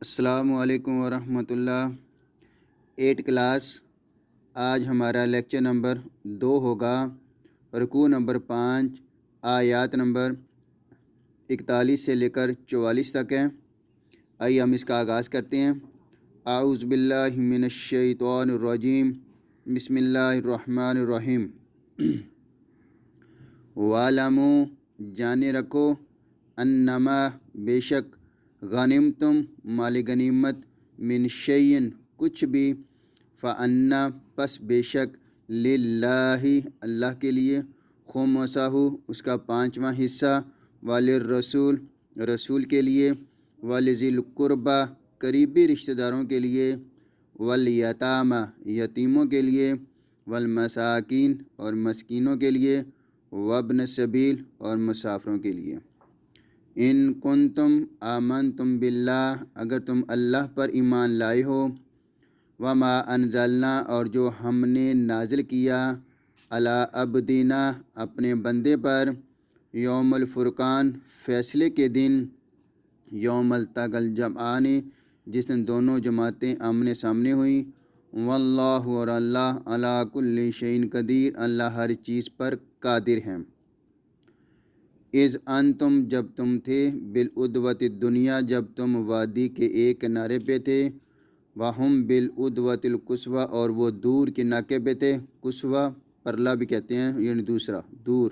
السلام علیکم ورحمۃ اللہ۔ 8 کلاس، آج ہمارا لیکچر نمبر 2 ہوگا۔ رکوع نمبر 5، آیات نمبر 41 سے لے کر 44 تک ہے۔ آئیے ہم اس کا آغاز کرتے ہیں۔ اعوذ باللہ من الشیطان الرجیم، بسم اللہ الرحمن الرحیم۔ وَاعْلَمُوا، جانے رکھو، انما، بے شک، غنمتم، مال غنیمت، من شیئن، کچھ بھی، فَأَنَّ، پس بے شک، للہ، اللہ کے لیے، خُمُسَہُ، اس کا 5واں حصہ، وَلِلرَّسُول، رسول کے لیے، وَلِذِی الْقُرْبَى، قریبی رشتہ داروں کے لیے، وَالْیَتَامَى، یتیموں کے لیے، وَالْمَسَاکِین، اور مسکینوں کے لیے، وَابْنَ السَّبِیل، اور مسافروں کے لیے۔ ان کنتم آمنتم باللہ، اگر تم اللہ پر ایمان لائے ہو، وما انزلنا، اور جو ہم نے نازل کیا، علی عبدنا، اپنے بندے پر، یوم الفرقان، فیصلے کے دن، یوم التقی الجمعان، جس دن دونوں جماعتیں آمنے سامنے ہوئیں، واللہ، اور اللہ، علی کل شیء قدیر، اللہ ہر چیز پر قادر ہے۔ اذ انتم، جب تم تھے، بالعدوۃ الدنیا، جب تم وادی کے ایک کنارے پہ تھے، وہم بالعدوۃ القصویٰ، اور وہ دور کے ناکے پہ تھے، قصویٰ پرلا بھی کہتے ہیں، یعنی دوسرا دور۔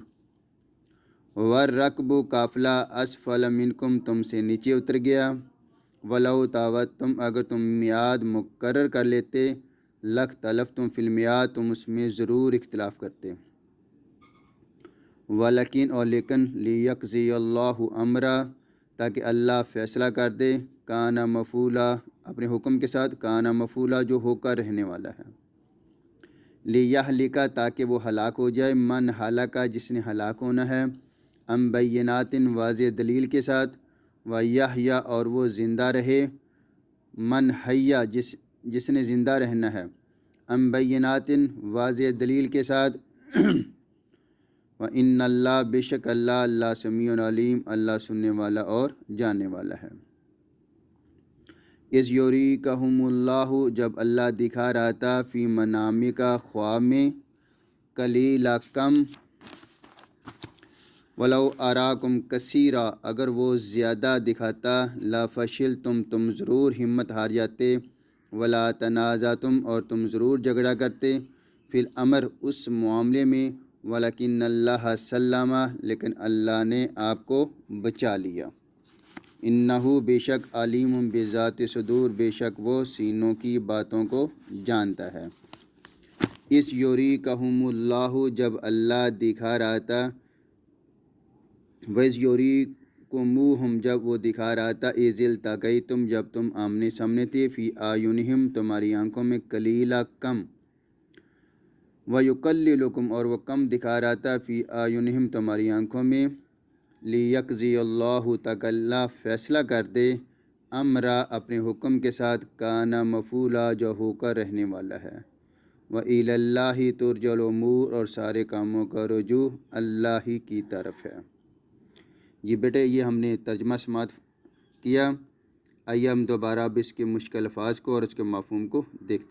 والرکب، قافلہ، اسفل منکم، تم سے نیچے اتر گیا، ولو طاوعتم، اگر تم میعاد مقرر کر لیتے، لاختلفتم فی المیعاد، تم اس میں ضرور اختلاف کرتے۔ ولیکن، اور لیکن، لیقضی اللہ امرا، تاکہ اللہ فیصلہ کر دے، کانا مفعولا، اپنے حکم کے ساتھ، کانا مفعولا، جو ہو کر رہنے والا ہے، لیہلک، تاکہ وہ ہلاک ہو جائے، من ہلاکا، جس نے ہلاک ہونا ہے، ام بینات، واضح دلیل کے ساتھ، ویحییٰ، اور وہ زندہ رہے، من حیا، جس نے زندہ رہنا ہے، ام بینات، واضح دلیل کے ساتھ، وَإِنَّ اللَّهَ، بے شک اللہ، اللہ سمیع علیم، اللہ سننے والا اور جاننے والا ہے۔ اذ یریکہم اللہ، جب اللہ دکھا رہا تھا، فی منامک، خواب میں، قلیلا، کم، ولو اراکم کثیرا، اگر وہ زیادہ دکھاتا، لفشلتم، تم ضرور ہمت ہار جاتے، ولا تنازعتم، اور تم ضرور جھگڑا کرتے، فی الامر، اس معاملے میں، ولیکن اللہ سلم، لیکن اللہ نے آپ کو بچا لیا، انہو، بے شک، علیم بذات صدور، بے شک وہ سینوں کی باتوں کو جانتا ہے۔ اس یریکہم اللہ، جب اللہ دکھا رہا تھا، وَإِذْ یریکموہم، جب وہ دکھا رہا تھا، اذ التقیتم، جب تم آمنے سامنے تھے، فی اعینہم، تمہاری آنکھوں میں، قلیلا، کم، وَیُقَلِّلُکم، اور وہ کم دکھا رہا تھا، فی اعینہم، تمہاری آنکھوں میں، لیقضی اللہ، تاکہ اللہ فیصلہ کر دے، امرا، اپنے حکم کے ساتھ، کانا مفعولا، جو ہو کر رہنے والا ہے، وَإِلَى اللَّهِ تُرْجَعُ الْأُمُورُ، اور سارے کاموں کا رجوع اللہ ہی کی طرف ہے۔ جی بیٹے، یہ ہم نے ترجمہ سماعت کیا۔ آئیے ہم دوبارہ اب اس کے مشکل الفاظ کو اور اس کے مفہوم کو دیکھتے ہیں۔